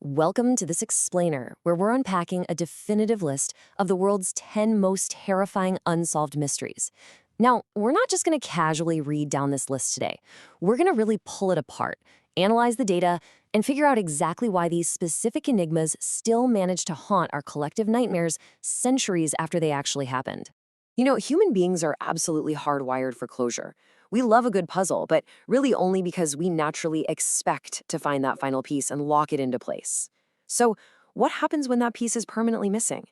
Welcome to this explainer, where we're unpacking a definitive list of the world's 10 most terrifying unsolved mysteries. Now, we're not just going to casually read down this list today. We're going to really pull it apart, analyze the data, and figure out exactly why these specific enigmas still manage to haunt our collective nightmares centuries after they actually happened. Human beings are absolutely hardwired for closure. We love a good puzzle, but really only because we naturally expect to find that final piece and lock it into place. So, what happens when that piece is permanently missing?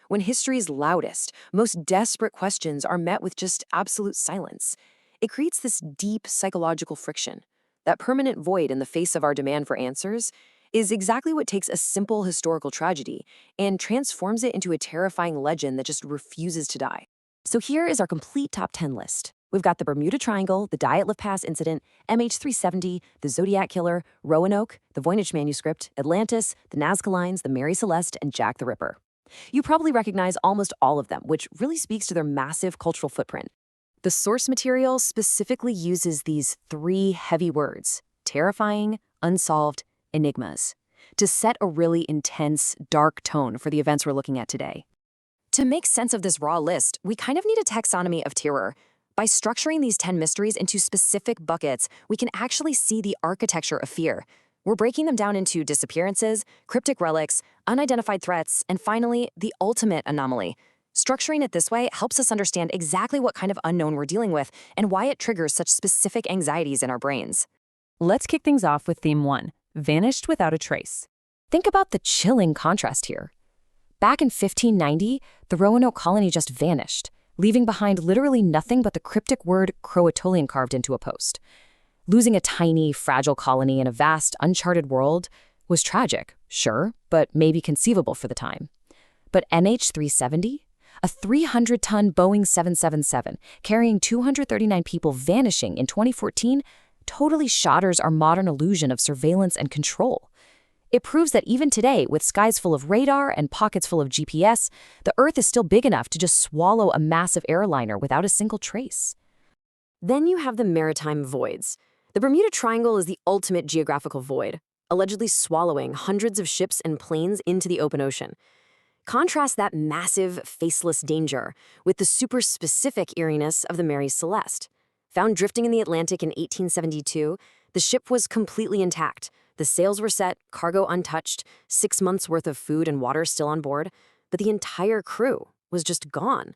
When history's loudest, most desperate questions are met with just absolute silence, it creates this deep psychological friction. That permanent void in the face of our demand for answers is exactly what takes a simple historical tragedy and transforms it into a terrifying legend that just refuses to die. So here is our complete top 10 list. We've got the Bermuda Triangle, the Dyatlov Pass incident, MH370, the Zodiac Killer, Roanoke, the Voynich Manuscript, Atlantis, the Nazca Lines, the Mary Celeste, and Jack the Ripper. You probably recognize almost all of them, which really speaks to their massive cultural footprint. The source material specifically uses these three heavy words, terrifying, unsolved, enigmas, to set a really intense, dark tone for the events we're looking at today. To make sense of this raw list, we kind of need a taxonomy of terror. By structuring these 10 mysteries into specific buckets, we can actually see the architecture of fear. We're breaking them down into disappearances, cryptic relics, unidentified threats, and finally, the ultimate anomaly. Structuring it this way helps us understand exactly what kind of unknown we're dealing with and why it triggers such specific anxieties in our brains. Let's kick things off with Theme 1, Vanished Without a Trace. Think about the chilling contrast here. Back in 1590, the Roanoke colony just vanished, leaving behind literally nothing but the cryptic word Croatoan carved into a post. Losing a tiny, fragile colony in a vast, uncharted world was tragic, sure, but maybe conceivable for the time. But MH370? A 300-ton Boeing 777 carrying 239 people vanishing in 2014 totally shatters our modern illusion of surveillance and control. It proves that even today, with skies full of radar and pockets full of GPS, the Earth is still big enough to just swallow a massive airliner without a single trace. Then you have the maritime voids. The Bermuda Triangle is the ultimate geographical void, allegedly swallowing hundreds of ships and planes into the open ocean. Contrast that massive, faceless danger with the super-specific eeriness of the Mary Celeste. Found drifting in the Atlantic in 1872, the ship was completely intact. The sails were set, cargo untouched, 6 months' worth of food and water still on board, but the entire crew was just gone.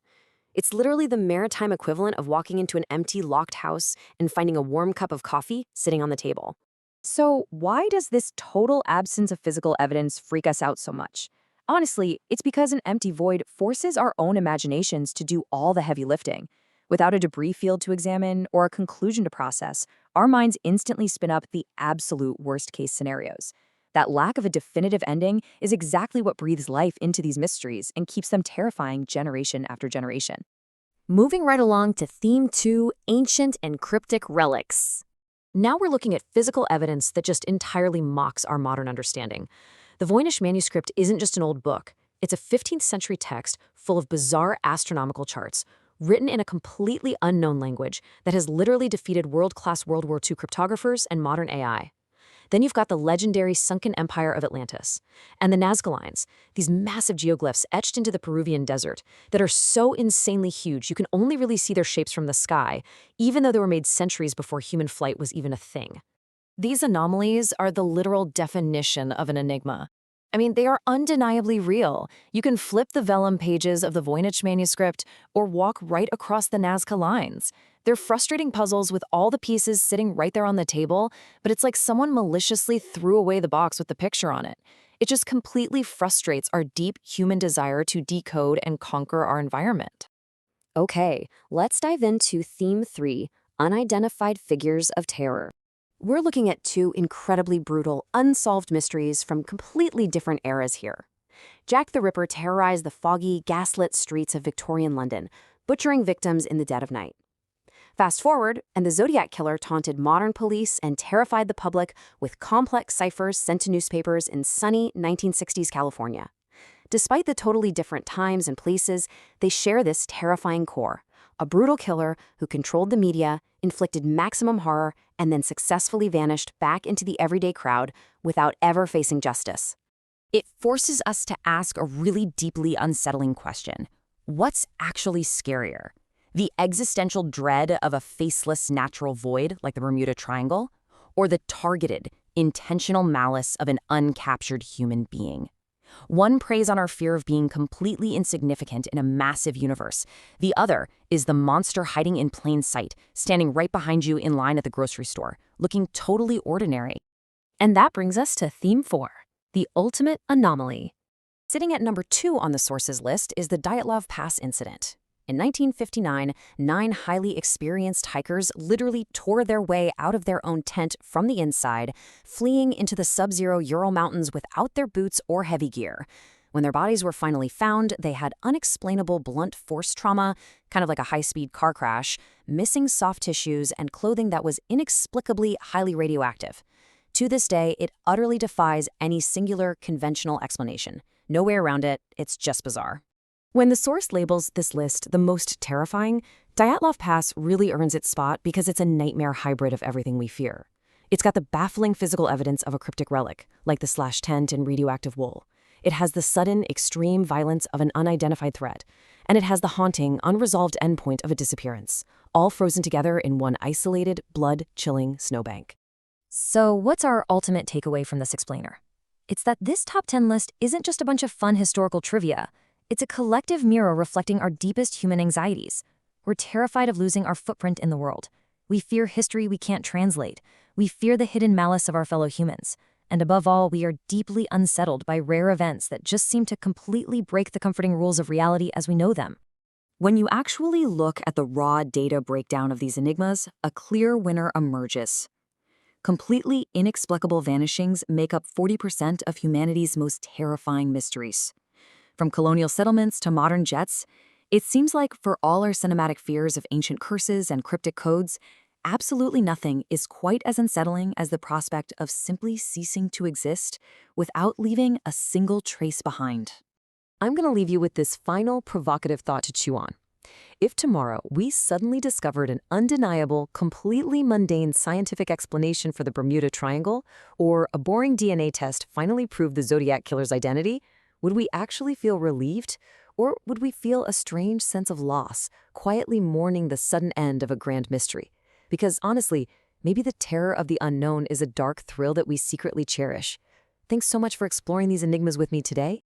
It's literally the maritime equivalent of walking into an empty, locked house and finding a warm cup of coffee sitting on the table. So why does this total absence of physical evidence freak us out so much? Honestly, it's because an empty void forces our own imaginations to do all the heavy lifting. Without a debris field to examine or a conclusion to process, our minds instantly spin up the absolute worst-case scenarios. That lack of a definitive ending is exactly what breathes life into these mysteries and keeps them terrifying generation after generation. Moving right along to Theme 2, Ancient and Cryptic Relics. Now we're looking at physical evidence that just entirely mocks our modern understanding. The Voynich Manuscript isn't just an old book. It's a 15th century text full of bizarre astronomical charts, written in a completely unknown language that has literally defeated world-class World War II cryptographers and modern AI. Then you've got the legendary sunken empire of Atlantis, and the Nazca Lines, these massive geoglyphs etched into the Peruvian desert that are so insanely huge you can only really see their shapes from the sky, even though they were made centuries before human flight was even a thing. These anomalies are the literal definition of an enigma. I mean, they are undeniably real. You can flip the vellum pages of the Voynich manuscript or walk right across the Nazca Lines. They're frustrating puzzles with all the pieces sitting right there on the table, but it's like someone maliciously threw away the box with the picture on it. It just completely frustrates our deep human desire to decode and conquer our environment. Okay, let's dive into Theme 3, Unidentified Figures of Terror. We're looking at two incredibly brutal, unsolved mysteries from completely different eras here. Jack the Ripper terrorized the foggy, gaslit streets of Victorian London, butchering victims in the dead of night. Fast forward, and the Zodiac Killer taunted modern police and terrified the public with complex ciphers sent to newspapers in sunny 1960s California. Despite the totally different times and places, they share this terrifying core: A brutal killer who controlled the media, inflicted maximum horror, and then successfully vanished back into the everyday crowd without ever facing justice. It forces us to ask a really deeply unsettling question. What's actually scarier? The existential dread of a faceless natural void like the Bermuda Triangle, or the targeted, intentional malice of an uncaptured human being? One preys on our fear of being completely insignificant in a massive universe. The other is the monster hiding in plain sight, standing right behind you in line at the grocery store, looking totally ordinary. And that brings us to Theme 4, the ultimate anomaly. Sitting at number 2 on the sources list is the Dyatlov Pass incident. In 1959, 9 highly experienced hikers literally tore their way out of their own tent from the inside, fleeing into the sub-zero Ural Mountains without their boots or heavy gear. When their bodies were finally found, they had unexplainable blunt force trauma, kind of like a high-speed car crash, missing soft tissues, and clothing that was inexplicably highly radioactive. To this day, it utterly defies any singular, conventional explanation. No way around it, it's just bizarre. When the source labels this list the most terrifying, Dyatlov Pass really earns its spot because it's a nightmare hybrid of everything we fear. It's got the baffling physical evidence of a cryptic relic, like the slashed tent and radioactive wool. It has the sudden, extreme violence of an unidentified threat. And it has the haunting, unresolved endpoint of a disappearance, all frozen together in one isolated, blood-chilling snowbank. So what's our ultimate takeaway from this explainer? It's that this top 10 list isn't just a bunch of fun historical trivia. It's a collective mirror reflecting our deepest human anxieties. We're terrified of losing our footprint in the world. We fear history we can't translate. We fear the hidden malice of our fellow humans. And above all, we are deeply unsettled by rare events that just seem to completely break the comforting rules of reality as we know them. When you actually look at the raw data breakdown of these enigmas, a clear winner emerges. Completely inexplicable vanishings make up 40% of humanity's most terrifying mysteries. From colonial settlements to modern jets, it seems like for all our cinematic fears of ancient curses and cryptic codes, absolutely nothing is quite as unsettling as the prospect of simply ceasing to exist without leaving a single trace behind. I'm going to leave you with this final provocative thought to chew on. If tomorrow we suddenly discovered an undeniable, completely mundane scientific explanation for the Bermuda Triangle, or a boring DNA test finally proved the Zodiac killer's identity, would we actually feel relieved, or would we feel a strange sense of loss, quietly mourning the sudden end of a grand mystery? Because honestly, maybe the terror of the unknown is a dark thrill that we secretly cherish. Thanks so much for exploring these enigmas with me today.